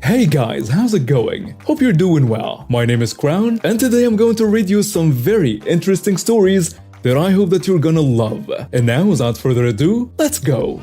Hey guys, how's it going? Hope you're doing well. My name is Crown, and today I'm going to read you some very interesting stories that I hope that you're gonna love. And now, without further ado, let's go!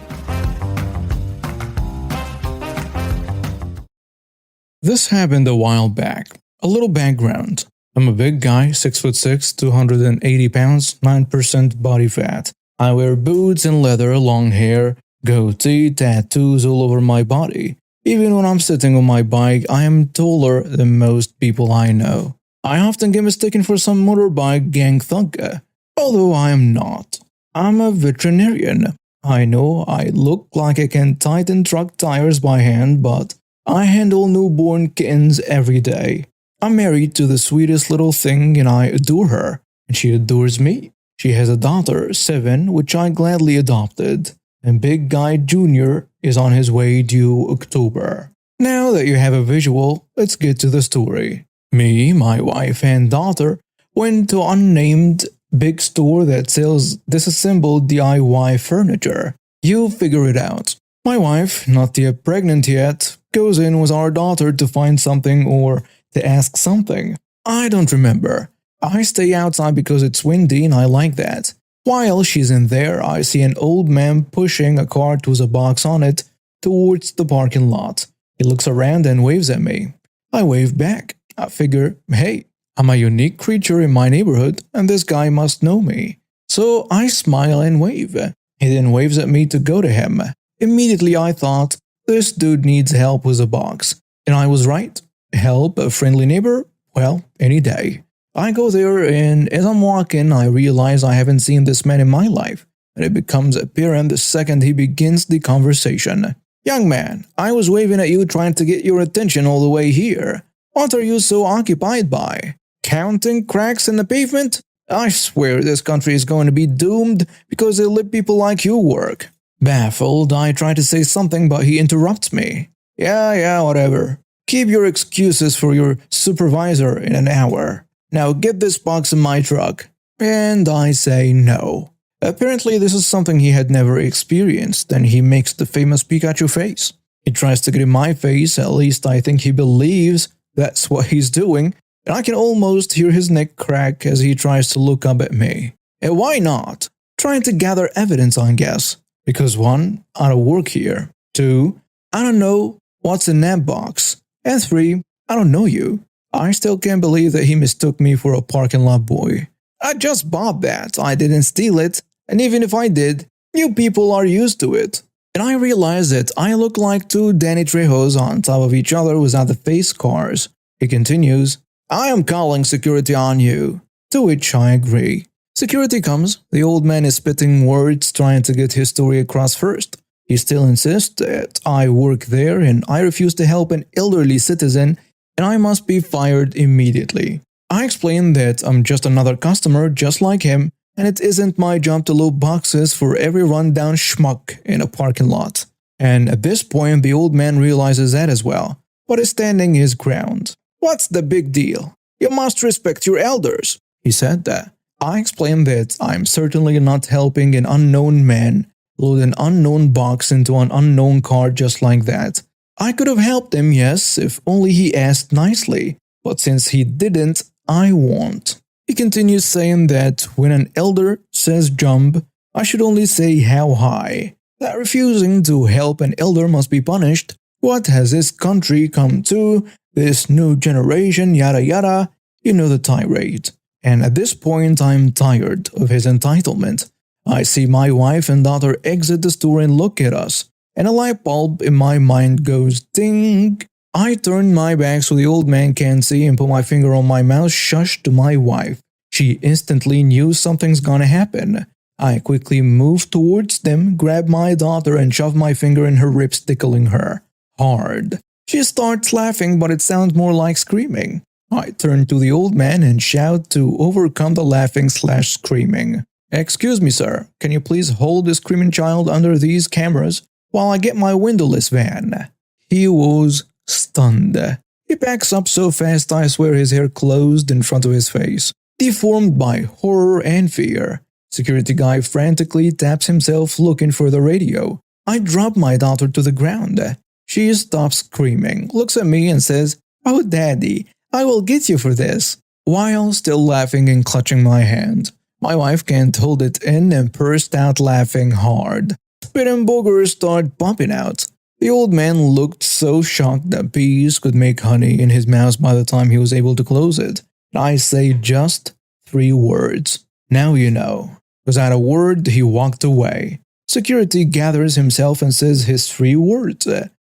This happened a while back. A little background. I'm a big guy, 6'6", 280 pounds, 9% body fat. I wear boots and leather, long hair, goatee, tattoos all over my body. Even when I'm sitting on my bike, I am taller than most people I know. I often get mistaken for some motorbike gang thugger, although I am not. I'm a veterinarian. I know I look like I can tighten truck tires by hand, but I handle newborn kittens every day. I'm married to the sweetest little thing and I adore her, and she adores me. She has a daughter, 7, which I gladly adopted, and Big Guy Jr. is on his way due October. Now that you have a visual, let's get to the story. Me, my wife, and daughter went to an unnamed big store that sells disassembled DIY furniture. You figure it out. My wife, not yet pregnant yet, goes in with our daughter to find something or to ask something. I don't remember. I stay outside because it's windy and I like that. While she's in there, I see an old man pushing a cart with a box on it towards the parking lot. He looks around and waves at me. I wave back. I figure, hey, I'm a unique creature in my neighborhood and this guy must know me. So I smile and wave. He then waves at me to go to him. Immediately I thought, this dude needs help with a box. And I was right. Help a friendly neighbor? Well, any day. I go there and as I'm walking, I realize I haven't seen this man in my life. And it becomes apparent the second he begins the conversation. Young man, I was waving at you trying to get your attention all the way here. What are you so occupied by? Counting cracks in the pavement? I swear this country is going to be doomed because they let people like you work. Baffled, I try to say something but he interrupts me. Yeah, whatever. Keep your excuses for your supervisor in an hour. Now get this box in my truck. And I say no. Apparently this is something he had never experienced, and he makes the famous Pikachu face. He tries to get in my face, at least I think he believes that's what he's doing, and I can almost hear his neck crack as he tries to look up at me. And why not? Trying to gather evidence, I guess. Because 1, I don't work here. 2, I don't know what's in that box. And 3, I don't know you. I still can't believe that he mistook me for a parking lot boy. I just bought that, I didn't steal it, and even if I did, you people are used to it. And I realize that I look like 2 Danny Trejos on top of each other without the face cars. He continues, I am calling security on you. To which I agree. Security comes, the old man is spitting words trying to get his story across first. He still insists that I work there and I refuse to help an elderly citizen and I must be fired immediately. I explain that I'm just another customer just like him and it isn't my job to load boxes for every rundown schmuck in a parking lot. And at this point the old man realizes that as well, but is standing his ground. What's the big deal? You must respect your elders, he said that. I explained that I'm certainly not helping an unknown man load an unknown box into an unknown car just like that. I could have helped him, yes, if only he asked nicely, but since he didn't, I won't. He continues saying that when an elder says jump, I should only say how high. That refusing to help an elder must be punished. What has this country come to? This new generation, yada yada. You know the tirade. And at this point, I'm tired of his entitlement. I see my wife and daughter exit the store and look at us, and a light bulb in my mind goes ding. I turn my back so the old man can't see and put my finger on my mouth, shush to my wife. She instantly knew something's gonna happen. I quickly move towards them, grab my daughter and shove my finger in her ribs, tickling her hard. She starts laughing, but it sounds more like screaming. I turn to the old man and shout to overcome the laughing/screaming. Excuse me, sir, can you please hold the screaming child under these cameras while I get my windowless van? He was stunned. He backs up so fast I swear his hair closed in front of his face, deformed by horror and fear. Security guy frantically taps himself looking for the radio. I drop my daughter to the ground. She stops screaming, looks at me and says, "Oh daddy, I will get you for this," while still laughing and clutching my hand. My wife can't hold it in and burst out laughing hard. Spit and boogers start bumping out. The old man looked so shocked that bees could make honey in his mouth by the time he was able to close it. I say just 3 words. "Now you know." Without a word, he walked away. Security gathers himself and says his 3 words.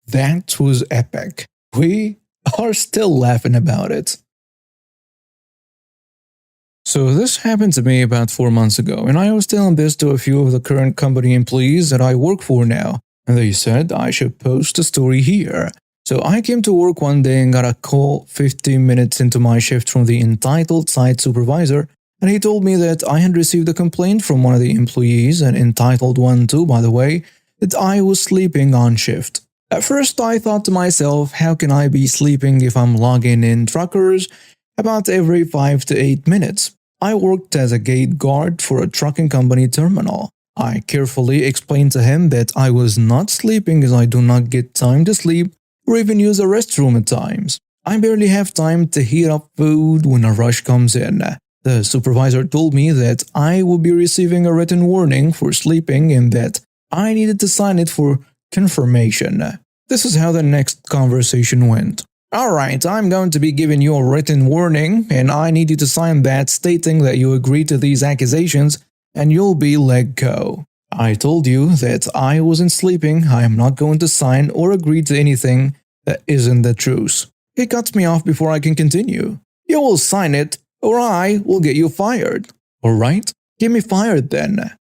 That was epic. We are still laughing about it. So this happened to me about 4 months ago, and I was telling this to a few of the current company employees that I work for now, and they said I should post a story here. So I came to work one day and got a call 15 minutes into my shift from the entitled site supervisor, and he told me that I had received a complaint from one of the employees, an entitled one too by the way, that I was sleeping on shift. At first I thought to myself, how can I be sleeping if I'm logging in truckers about every 5 to 8 minutes? I worked as a gate guard for a trucking company terminal. I carefully explained to him that I was not sleeping as I do not get time to sleep or even use a restroom at times. I barely have time to heat up food when a rush comes in. The supervisor told me that I would be receiving a written warning for sleeping and that I needed to sign it for confirmation. This is how the next conversation went. "Alright, I'm going to be giving you a written warning, and I need you to sign that stating that you agree to these accusations, and you'll be let go. I told you that I wasn't sleeping. I am not going to sign or agree to anything that isn't the truth." He cuts me off before I can continue. "You will sign it, or I will get you fired." "Alright, get me fired then."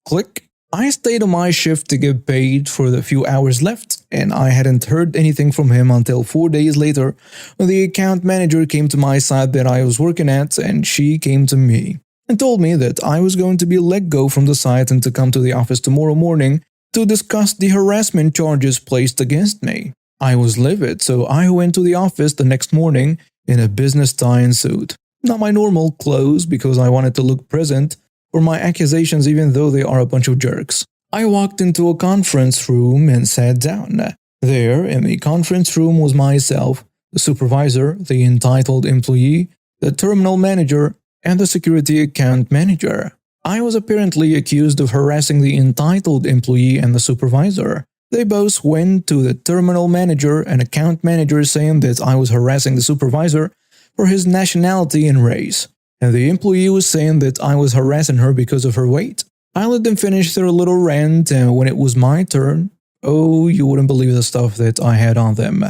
Click. I stayed on my shift to get paid for the few hours left, and I hadn't heard anything from him until 4 days later when the account manager came to my site that I was working at, and she came to me and told me that I was going to be let go from the site and to come to the office tomorrow morning to discuss the harassment charges placed against me. I was livid, so I went to the office the next morning in a business tie and suit. Not my normal clothes because I wanted to look present for my accusations even though they are a bunch of jerks. I walked into a conference room and sat down. There, in the conference room was myself, the supervisor, the entitled employee, the terminal manager, and the security account manager. I was apparently accused of harassing the entitled employee and the supervisor. They both went to the terminal manager and account manager saying that I was harassing the supervisor for his nationality and race, and the employee was saying that I was harassing her because of her weight. I let them finish their little rant, and when it was my turn, oh, you wouldn't believe the stuff that I had on them.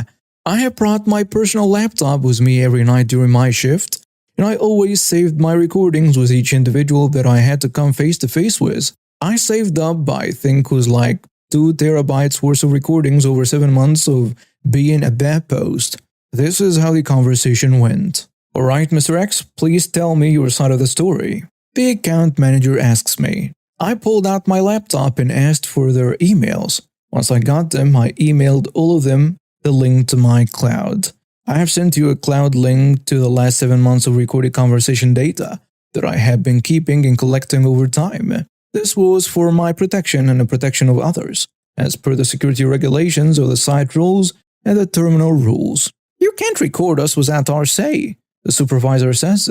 I had brought my personal laptop with me every night during my shift, and I always saved my recordings with each individual that I had to come face to face with. I saved up, I think was like 2 terabytes worth of recordings over 7 months of being at that post. This is how the conversation went. "Alright, Mr. X, please tell me your side of the story." The account manager asks me. I pulled out my laptop and asked for their emails. Once I got them, I emailed all of them the link to my cloud. I have sent you a cloud link to the last 7 months of recorded conversation data that I have been keeping and collecting over time. This was for my protection and the protection of others, as per the security regulations of the site rules and the terminal rules. "You can't record us without our say," the supervisor says.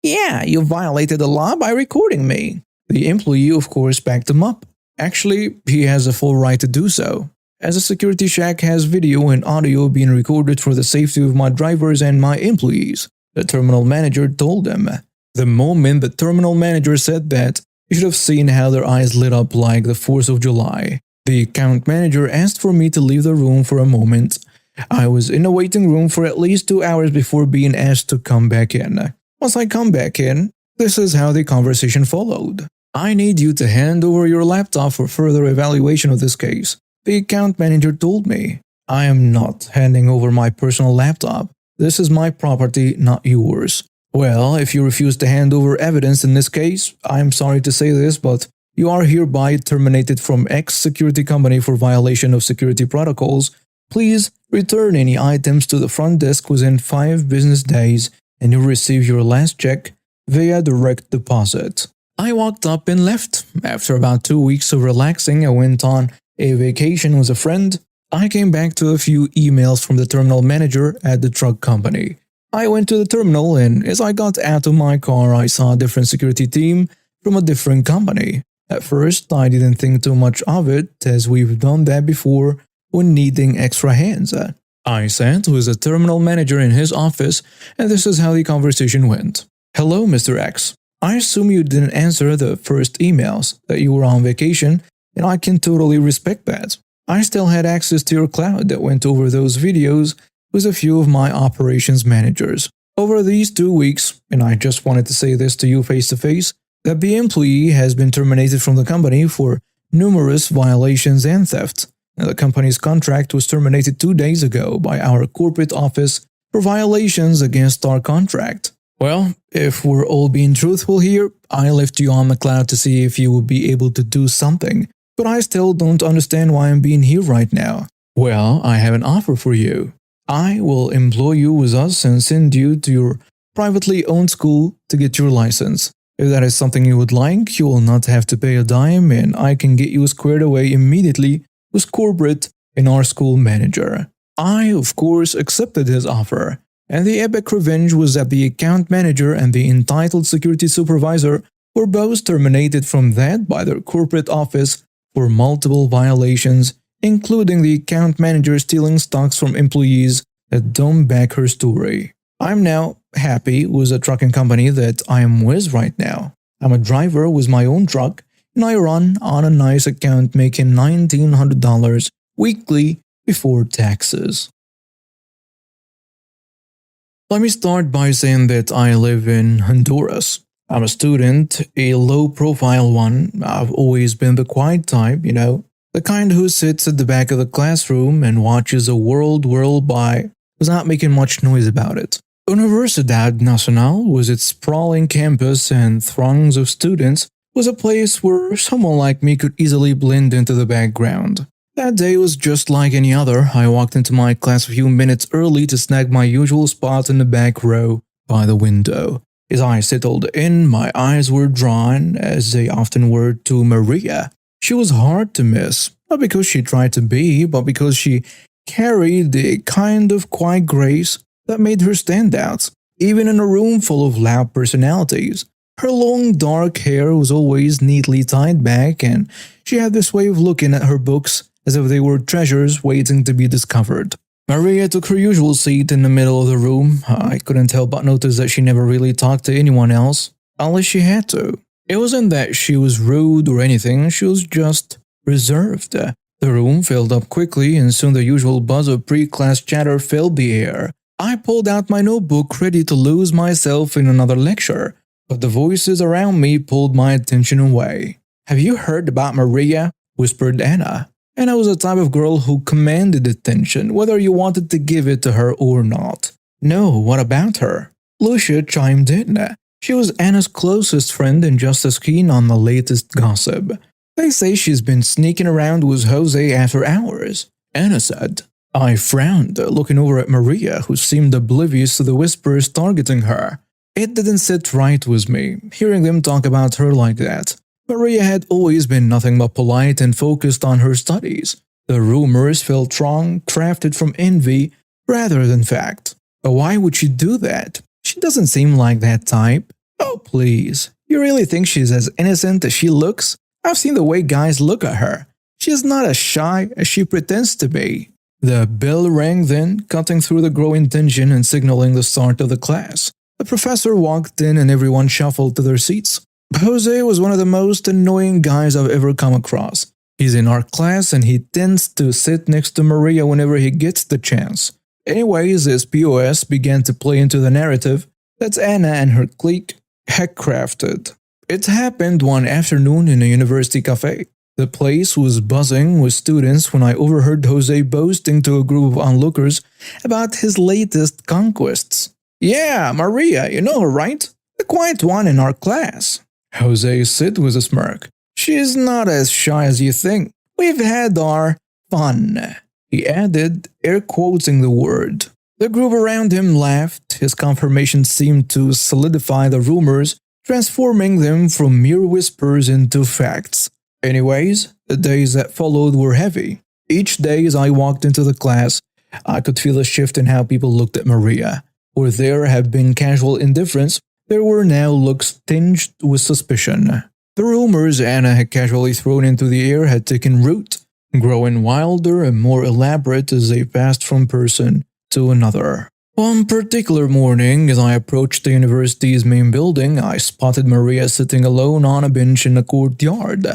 "Yeah, you violated the law by recording me." The employee of course backed him up. Actually, he has a full right to do so, as a security shack has video and audio being recorded for the safety of my drivers and my employees, the terminal manager told them. The moment the terminal manager said that, you should have seen how their eyes lit up like the 4th of July. The account manager asked for me to leave the room for a moment. I was in a waiting room for at least 2 hours before being asked to come back in. Once I come back in, this is how the conversation followed. "I need you to hand over your laptop for further evaluation of this case," the account manager told me. "I am not handing over my personal laptop. This is my property, not yours." "Well, if you refuse to hand over evidence in this case, I am sorry to say this, but you are hereby terminated from X security company for violation of security protocols. Please return any items to the front desk within 5 business days and you'll receive your last check via direct deposit." I walked up and left. After about 2 weeks of relaxing, I went on a vacation with a friend. I came back to a few emails from the terminal manager at the truck company. I went to the terminal, and as I got out of my car, I saw a different security team from a different company. At first, I didn't think too much of it, as we've done that before when needing extra hands. I sat with the terminal manager in his office, and this is how the conversation went. Hello, Mr. X. I assume you didn't answer the first emails, that you were on vacation, and I can totally respect that. I still had access to your cloud that went over those videos with a few of my operations managers. Over these 2 weeks, and I just wanted to say this to you face to face, that the employee has been terminated from the company for numerous violations and theft. The company's contract was terminated 2 days ago by our corporate office for violations against our contract. Well, if we're all being truthful here, I left you on the cloud to see if you would be able to do something, but I still don't understand why I'm being here right now. Well, I have an offer for you. I will employ you with us and send you to your privately owned school to get your license. If that is something you would like, you will not have to pay a dime, and I can get you squared away immediately with corporate and our school manager. I, of course, accepted his offer, and the epic revenge was that the account manager and the entitled security supervisor were both terminated from that by their corporate office for multiple violations, including the account manager stealing stocks from employees that don't back her story. I'm now happy with the trucking company that I am with right now. I'm a driver with my own truck, and I run on a nice account making $1,900 weekly before taxes. Let me start by saying that I live in Honduras. I'm a student, a low-profile one. I've always been the quiet type, the kind who sits at the back of the classroom and watches the world whirl by without making much noise about it. Universidad Nacional, with its sprawling campus and throngs of students, was a place where someone like me could easily blend into the background. That day was just like any other. I walked into my class a few minutes early to snag my usual spot in the back row by the window. As I settled in, my eyes were drawn, as they often were, to Maria. She was hard to miss, not because she tried to be, but because she carried a kind of quiet grace that made her stand out, even in a room full of loud personalities. Her long dark hair was always neatly tied back, and she had this way of looking at her books as if they were treasures waiting to be discovered. Maria took her usual seat in the middle of the room. I couldn't help but notice that she never really talked to anyone else, unless she had to. It wasn't that she was rude or anything, she was just reserved. The room filled up quickly, and soon the usual buzz of pre-class chatter filled the air. I pulled out my notebook ready to lose myself in another lecture, but the voices around me pulled my attention away. "Have you heard about Maria?" whispered Anna. Anna was the type of girl who commanded attention, whether you wanted to give it to her or not. "No, what about her?" Lucia chimed in. She was Anna's closest friend and just as keen on the latest gossip. "They say she's been sneaking around with Jose after hours," Anna said. I frowned, looking over at Maria, who seemed oblivious to the whispers targeting her. It didn't sit right with me, hearing them talk about her like that. Maria had always been nothing but polite and focused on her studies. The rumors felt strong, crafted from envy rather than fact. But why would she do that? She doesn't seem like that type. Oh please, you really think she's as innocent as she looks? I've seen the way guys look at her. She's not as shy as she pretends to be. The bell rang then, cutting through the growing tension and signaling the start of the class. The professor walked in and everyone shuffled to their seats. Jose was one of the most annoying guys I've ever come across. He's in our class and he tends to sit next to Maria whenever he gets the chance. Anyways, his POS began to play into the narrative that Anna and her clique had crafted. It happened one afternoon in a university cafe. The place was buzzing with students when I overheard Jose boasting to a group of onlookers about his latest conquests. "Yeah, Maria, you know her, right? The quiet one in our class." Jose said with a smirk. "She's not as shy as you think. We've had our fun," he added, air quoting the word. The group around him laughed. His confirmation seemed to solidify the rumors, transforming them from mere whispers into facts. Anyways, the days that followed were heavy. Each day as I walked into the class, I could feel a shift in how people looked at Maria. Where there had been casual indifference, there were now looks tinged with suspicion. The rumors Anna had casually thrown into the air had taken root, growing wilder and more elaborate as they passed from person to another. One particular morning, as I approached the university's main building, I spotted Maria sitting alone on a bench in the courtyard.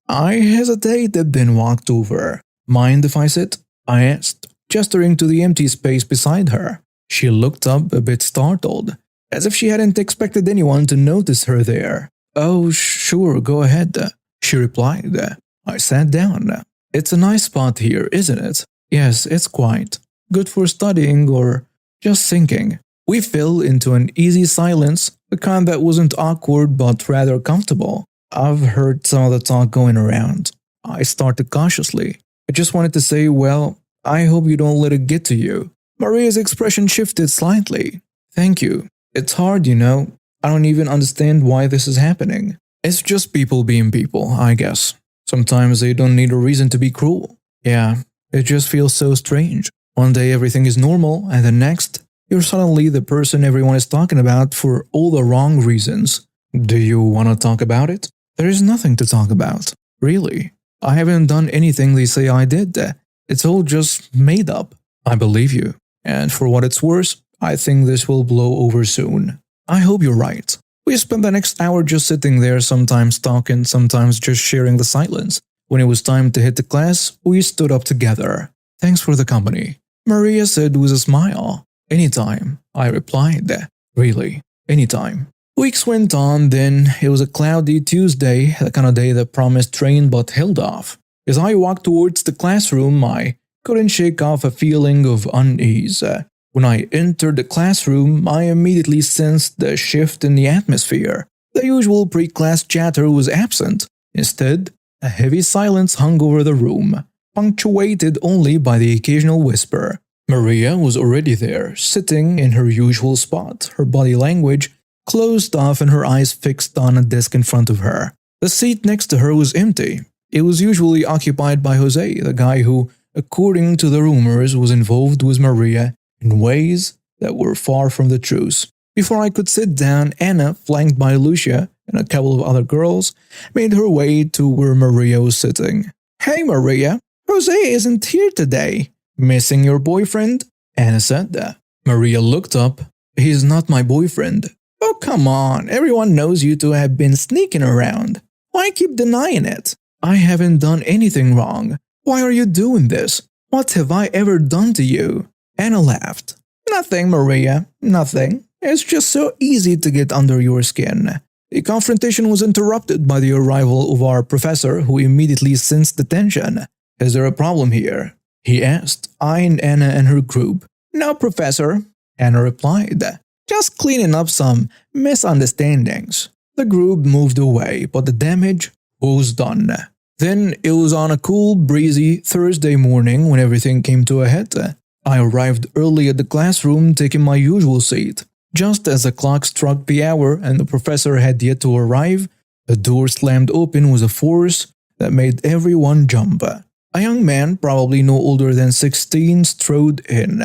I hesitated, then walked over. "Mind if I sit?" I asked, gesturing to the empty space beside her. She looked up a bit startled, as if she hadn't expected anyone to notice her there. "Oh, sure, go ahead," she replied. I sat down. "It's a nice spot here, isn't it?" "Yes, it's quiet. Good for studying or just thinking." We fell into an easy silence, the kind that wasn't awkward but rather comfortable. "I've heard some of the talk going around." I started cautiously. "I just wanted to say, well, I hope you don't let it get to you." Maria's expression shifted slightly. "Thank you. It's hard, you know. I don't even understand why this is happening. It's just people being people, I guess. Sometimes they don't need a reason to be cruel. Yeah, it just feels so strange. One day everything is normal, and the next, you're suddenly the person everyone is talking about for all the wrong reasons." "Do you want to talk about it?" "There is nothing to talk about. Really. I haven't done anything they say I did. It's all just made up." "I believe you. And for what it's worth, I think this will blow over soon." "I hope you're right." We spent the next hour just sitting there, sometimes talking, sometimes just sharing the silence. When it was time to hit the class, we stood up together. "Thanks for the company," Maria said with a smile. "Anytime," I replied. "Really, anytime." Weeks went on, then it was a cloudy Tuesday, the kind of day that promised rain but held off. As I walked towards the classroom, I couldn't shake off a feeling of unease. When I entered the classroom, I immediately sensed the shift in the atmosphere. The usual pre-class chatter was absent. Instead, a heavy silence hung over the room, punctuated only by the occasional whisper. Maria was already there, sitting in her usual spot, her body language closed off and her eyes fixed on a desk in front of her. The seat next to her was empty. It was usually occupied by Jose, the guy who, according to the rumors, was involved with Maria in ways that were far from the truth. Before I could sit down, Anna, flanked by Lucia and a couple of other girls, made her way to where Maria was sitting. "Hey Maria, Jose isn't here today." "Missing your boyfriend?" Anna said that. Maria looked up. "He's not my boyfriend." "Oh come on, everyone knows you two have been sneaking around. Why keep denying it?" "I haven't done anything wrong. Why are you doing this? What have I ever done to you?" Anna laughed. "Nothing, Maria, nothing. It's just so easy to get under your skin." The confrontation was interrupted by the arrival of our professor, who immediately sensed the tension. "Is there a problem here?" he asked, eyeing Anna and her group. "No, Professor," Anna replied. "Just cleaning up some misunderstandings." The group moved away, but the damage was done. Then it was on a cool, breezy Thursday morning when everything came to a head. I arrived early at the classroom, taking my usual seat. Just as the clock struck the hour and the professor had yet to arrive, the door slammed open with a force that made everyone jump. A young man, probably no older than 16, strode in.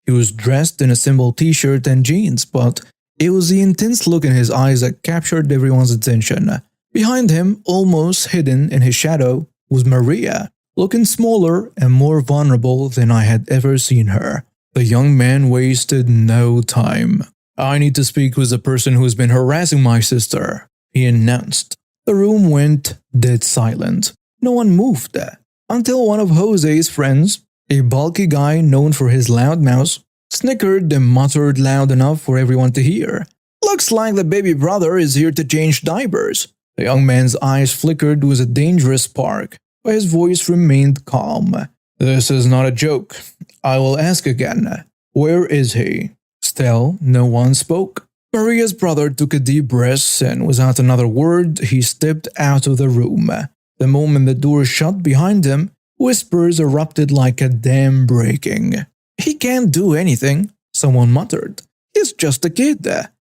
He was dressed in a simple t-shirt and jeans, but it was the intense look in his eyes that captured everyone's attention. Behind him, almost hidden in his shadow, was Maria, looking smaller and more vulnerable than I had ever seen her. The young man wasted no time. "I need to speak with the person who's been harassing my sister," he announced. The room went dead silent. No one moved. Until one of Jose's friends, a bulky guy known for his loud mouth, snickered and muttered loud enough for everyone to hear. "Looks like the baby brother is here to change diapers." The young man's eyes flickered with a dangerous spark, but his voice remained calm. "This is not a joke. I will ask again. Where is he?" Still, no one spoke. Maria's brother took a deep breath, and without another word, he stepped out of the room. The moment the door shut behind him, whispers erupted like a dam breaking. "He can't do anything," someone muttered. "He's just a kid,"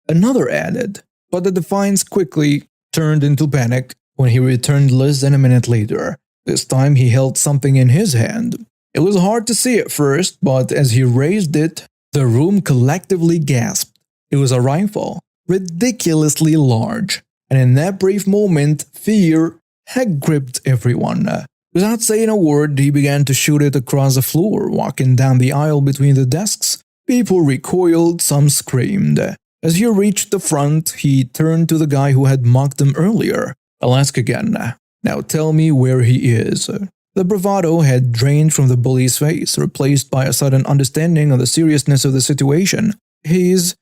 another added. But the defiance quickly turned into panic when he returned less than a minute later. This time he held something in his hand. It was hard to see at first, but as he raised it, the room collectively gasped. It was a rifle, ridiculously large, and in that brief moment, fear had gripped everyone. Without saying a word, he began to shoot it across the floor, walking down the aisle between the desks. People recoiled, some screamed. As he reached the front, he turned to the guy who had mocked him earlier. "I'll ask again. Now tell me where he is." The bravado had drained from the bully's face, replaced by a sudden understanding of the seriousness of the situation. He's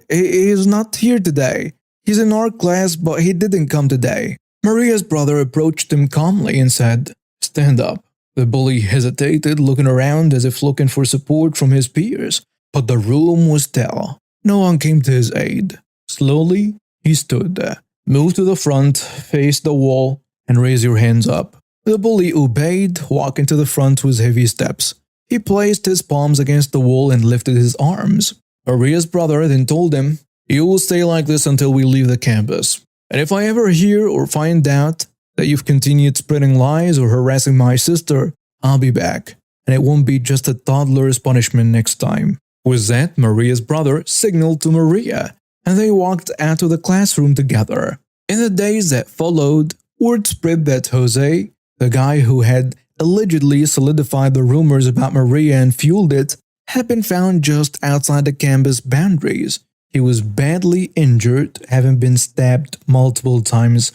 not here today. He's in our class, but he didn't come today." Maria's brother approached him calmly and said, "Stand up." The bully hesitated, looking around as if looking for support from his peers, but the room was still. No one came to his aid. Slowly, he stood, moved to the front, faced the wall, and raised your hands up. The bully obeyed, walking to the front with heavy steps. He placed his palms against the wall and lifted his arms. Maria's brother then told him, "You will stay like this until we leave the campus. And if I ever hear or find out that you've continued spreading lies or harassing my sister, I'll be back. And it won't be just a toddler's punishment next time." With that, Maria's brother signaled to Maria, and they walked out of the classroom together. In the days that followed, word spread that Jose, the guy who had allegedly solidified the rumors about Maria and fueled it, had been found just outside the campus boundaries. He was badly injured, having been stabbed multiple times,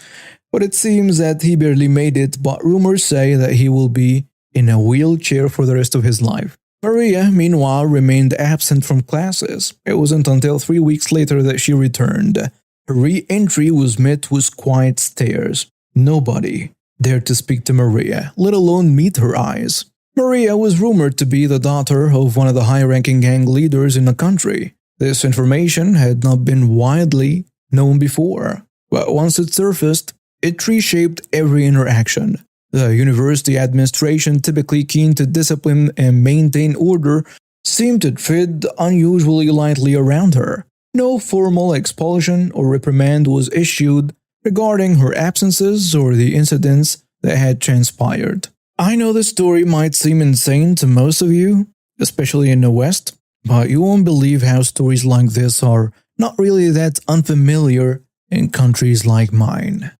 but it seems that he barely made it, but rumors say that he will be in a wheelchair for the rest of his life. Maria, meanwhile, remained absent from classes. It wasn't until 3 weeks later that she returned. Her re-entry was met with quiet stares. Nobody dared to speak to Maria, let alone meet her eyes. Maria was rumored to be the daughter of one of the high-ranking gang leaders in the country. This information had not been widely known before, but once it surfaced, it reshaped every interaction. The university administration, typically keen to discipline and maintain order, seemed to tread unusually lightly around her. No formal expulsion or reprimand was issued regarding her absences or the incidents that had transpired. I know this story might seem insane to most of you, especially in the West, but you won't believe how stories like this are not really that unfamiliar in countries like mine.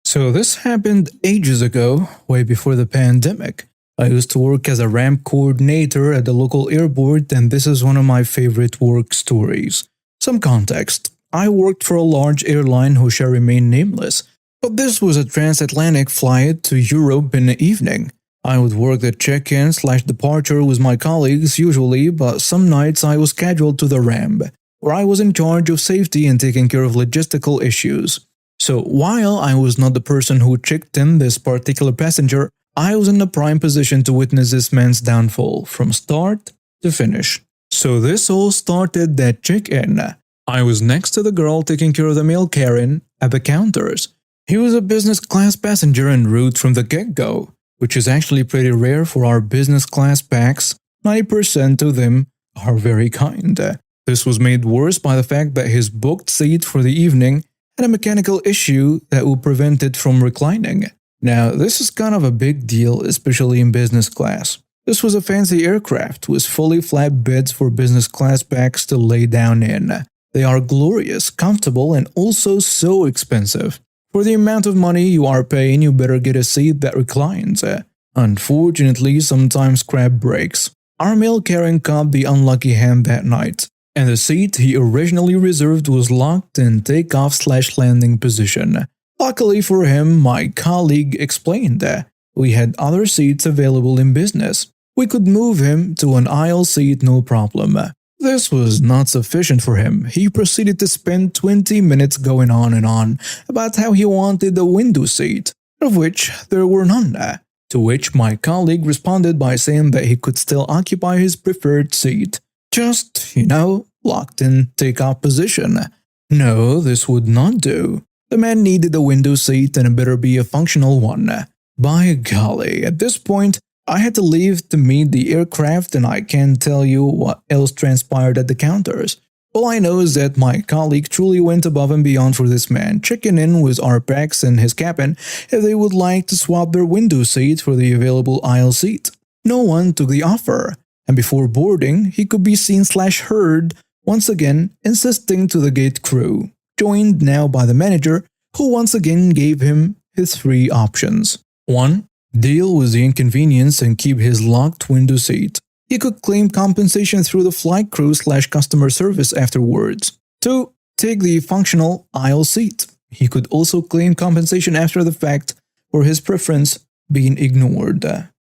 So this happened ages ago, way before the pandemic. I used to work as a ramp coordinator at the local airport, and this is one of my favorite work stories. Some context. I worked for a large airline who shall remain nameless, but this was a transatlantic flight to Europe in the evening. I would work the check-in/departure with my colleagues usually, but some nights I was scheduled to the ramp, where I was in charge of safety and taking care of logistical issues. So while I was not the person who checked in this particular passenger, I was in the prime position to witness this man's downfall from start to finish. So this all started at check-in. I was next to the girl taking care of the mail carrying at the counters. He was a business class passenger en route from the get-go, which is actually pretty rare for our business class packs. 90% of them are very kind. This was made worse by the fact that his booked seat for the evening had a mechanical issue that would prevent it from reclining. Now, this is kind of a big deal, especially in business class. This was a fancy aircraft with fully flat beds for business class packs to lay down in. They are glorious, comfortable, and also so expensive. For the amount of money you are paying, you better get a seat that reclines. Unfortunately, sometimes crap breaks. Our mail carrying caught the unlucky hand that night, and the seat he originally reserved was locked in takeoff/landing position. Luckily for him, my colleague explained that we had other seats available in business. We could move him to an aisle seat no problem. This was not sufficient for him. He proceeded to spend 20 minutes going on and on about how he wanted a window seat, of which there were none. To which my colleague responded by saying that he could still occupy his preferred seat. Just, locked in takeoff position. No, this would not do. The man needed a window seat and it better be a functional one. By golly, at this point, I had to leave to meet the aircraft and I can't tell you what else transpired at the counters. All I know is that my colleague truly went above and beyond for this man, checking in with our packs in his cabin if they would like to swap their window seat for the available aisle seat. No one took the offer, and before boarding, he could be seen/heard once again insisting to the gate crew, joined now by the manager, who once again gave him his three options. 1. Deal with the inconvenience and keep his locked window seat. He could claim compensation through the flight crew/customer service afterwards. 2. Take the functional aisle seat. He could also claim compensation after the fact for his preference being ignored.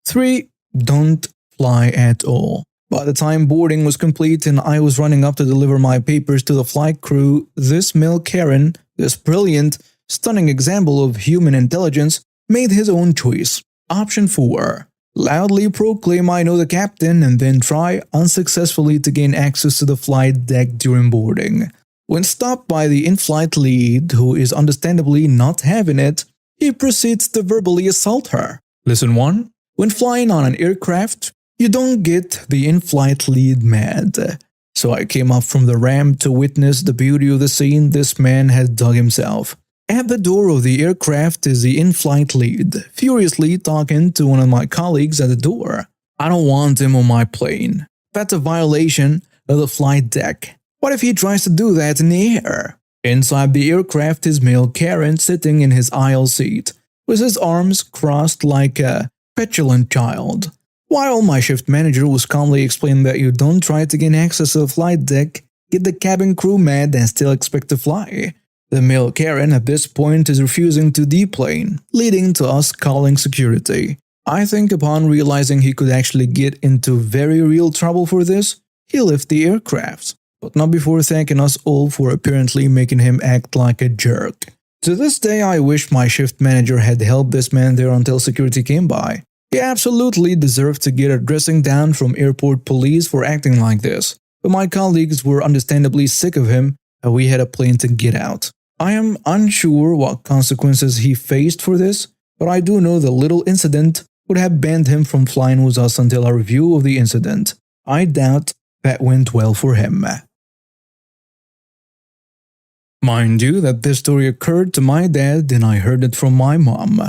3. Don't fly at all. By the time boarding was complete and I was running up to deliver my papers to the flight crew, this male Karen, this brilliant, stunning example of human intelligence, made his own choice. Option 4. Loudly proclaim I know the captain and then try unsuccessfully to gain access to the flight deck during boarding. When stopped by the in-flight lead, who is understandably not having it, he proceeds to verbally assault her. Lesson 1. When flying on an aircraft, you don't get the in-flight lead mad. So I came up from the ramp to witness the beauty of the scene this man had dug himself. At the door of the aircraft is the in-flight lead, furiously talking to one of my colleagues at the door. I don't want him on my plane. That's a violation of the flight deck. What if he tries to do that in the air? Inside the aircraft is male Karen sitting in his aisle seat, with his arms crossed like a petulant child. While my shift manager was calmly explaining that you don't try to gain access to the flight deck, get the cabin crew mad and still expect to fly. The male Karen at this point is refusing to deplane, leading to us calling security. I think upon realizing he could actually get into very real trouble for this, he left the aircraft, but not before thanking us all for apparently making him act like a jerk. To this day I wish my shift manager had held this man there until security came by. He absolutely deserved to get a dressing down from airport police for acting like this, but my colleagues were understandably sick of him and we had a plane to get out. I am unsure what consequences he faced for this, but I do know the little incident would have banned him from flying with us until our review of the incident. I doubt that went well for him. Mind you that this story occurred to my dad and I heard it from my mom.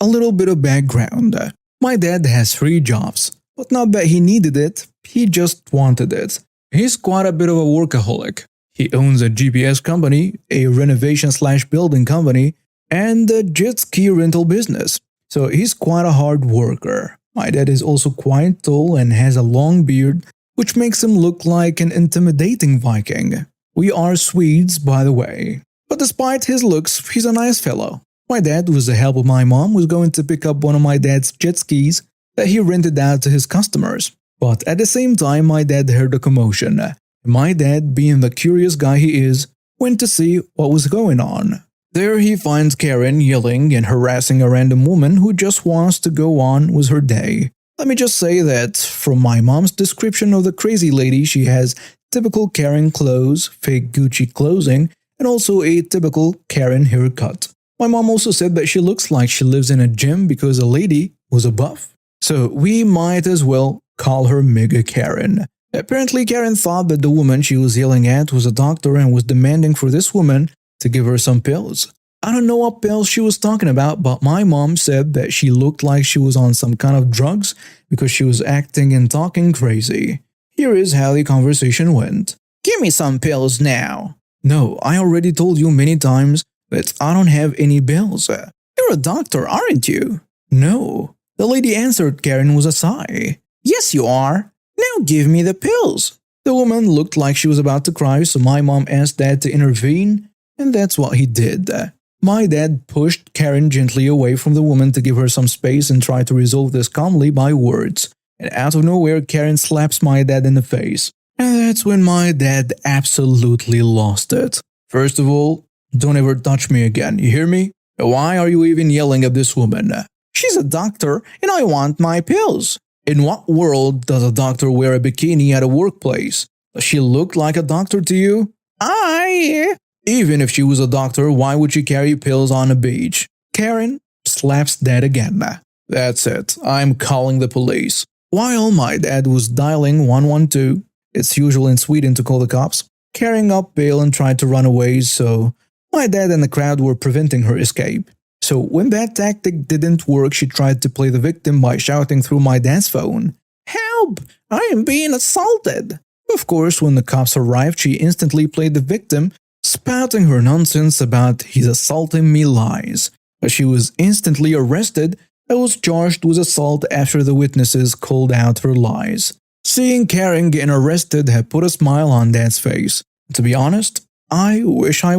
A little bit of background. My dad has 3 jobs, but not that he needed it, he just wanted it. He's quite a bit of a workaholic. He owns a GPS company, a renovation/building company, and a jet ski rental business. So he's quite a hard worker. My dad is also quite tall and has a long beard, which makes him look like an intimidating Viking. We are Swedes, by the way. But despite his looks, he's a nice fellow. My dad, with the help of my mom, was going to pick up one of my dad's jet skis that he rented out to his customers. But at the same time, my dad heard a commotion. My dad, being the curious guy he is, went to see what was going on. There he finds Karen yelling and harassing a random woman who just wants to go on with her day. Let me just say that, from my mom's description of the crazy lady, she has typical Karen clothes, fake Gucci clothing, and also a typical Karen haircut. My mom also said that she looks like she lives in a gym because the lady was a buff. So we might as well call her Mega Karen. Apparently Karen thought that the woman she was yelling at was a doctor and was demanding for this woman to give her some pills. I don't know what pills she was talking about, but my mom said that she looked like she was on some kind of drugs because she was acting and talking crazy. Here is how the conversation went. Give me some pills now. No, I already told you many times that I don't have any bills. You're a doctor, aren't you? No. The lady answered Karen with a sigh. Yes, you are. Now give me the pills. The woman looked like she was about to cry, so my mom asked Dad to intervene, and that's what he did. My dad pushed Karen gently away from the woman to give her some space and tried to resolve this calmly by words. And out of nowhere, Karen slaps my dad in the face. And that's when my dad absolutely lost it. First of all, don't ever touch me again, you hear me? Why are you even yelling at this woman? She's a doctor, and I want my pills. In what world does a doctor wear a bikini at a workplace? Does she look like a doctor to you? Even if she was a doctor, why would she carry pills on a beach? Karen slaps Dad again. That's it, I'm calling the police. While my dad was dialing 112, it's usual in Sweden to call the cops, carrying up bail and tried to run away, so my dad and the crowd were preventing her escape. So when that tactic didn't work, she tried to play the victim by shouting through my dad's phone, "Help! I am being assaulted!" Of course, when the cops arrived, she instantly played the victim, spouting her nonsense about "he's assaulting me" lies. But she was instantly arrested and was charged with assault after the witnesses called out her lies. Seeing Karen getting arrested had put a smile on Dad's face. To be honest, I wish I